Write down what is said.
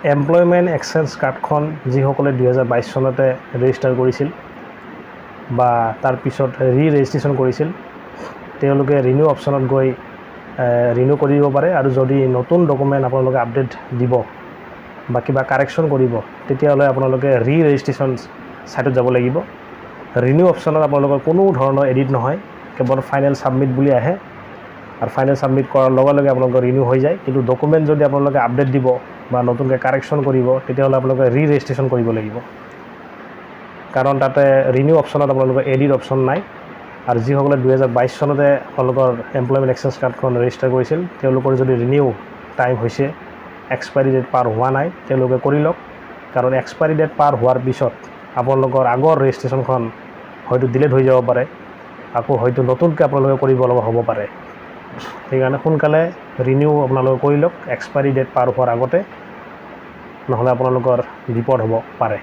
employment exchange কাৰ্ডখন যিসকলে 2022 চনতে ৰেজিষ্টাৰ কৰিছিল বা তাৰ পিছত ৰেজিষ্ট্ৰেশ্যন কৰিছিল তেওঁলোকে ৰিনিউ অপশ্যনত গৈ ৰিনিউ কৰিব পাৰে আৰু যদি নতুন ডকুমেণ্ট আপোনালোকে আপডেট দিব বা কিবা কাৰেকশ্যন কৰিব তেতিয়াহ'লে আপোনালোকে ৰেজিষ্ট্ৰেশ্যন সাইটত যাব লাগিব ৰিনিউ অপশ্যনত আপোনালোকৰ কোনো ধৰণৰ এডিট নহয় কেৱল ফাইনেল সাবমিট বুলি আহে আৰু ফাইনেল সাবমিট কৰাৰ লগে লগে আপোনালোকৰ ৰিনিউ হৈ যায় কিন্তু ডকুমেণ্ট যদি আপোনালোকে আপডেট দিব বা নতুনকৈ কাৰেকশ্যন কৰিব তেতিয়াহ'লে আপোনালোকে ৰেজিষ্ট্ৰেশ্যন কৰিব লাগিব কাৰণ তাতে ৰিনিউ অপশ্যনত আপোনালোকৰ এডিট অপশ্যন নাই আৰু যিসকলে 2022 চনতে আপোনালোকৰ এমপ্লয়মেণ্ট এক্সচেঞ্জ কাৰ্ডখন ৰেজিষ্টাৰ কৰিছিল তেওঁলোকৰ যদি ৰিনিউ টাইম হৈছে এক্সপায়াৰি ডেট পাৰ হোৱা নাই তেওঁলোকে কৰি লওক কাৰণ এক্সপায়াৰি ডেট পাৰ হোৱাৰ পিছত আপোনালোকৰ আগৰ ৰেজিষ্ট্ৰেশ্যনখন হয়তো ডিলিট হৈ যাব পাৰে আকৌ হয়তো নতুনকৈ আপোনালোকে কৰিব লগা হ'ব পাৰে সেইকাৰণে সোনকালে ৰিনিউ আপোনালোকে কৰি লওক এক্সপায়াৰি ডেট পাৰ হোৱাৰ আগতে নহ'লে আপোনালোকৰ বিপদ হ'ব পাৰে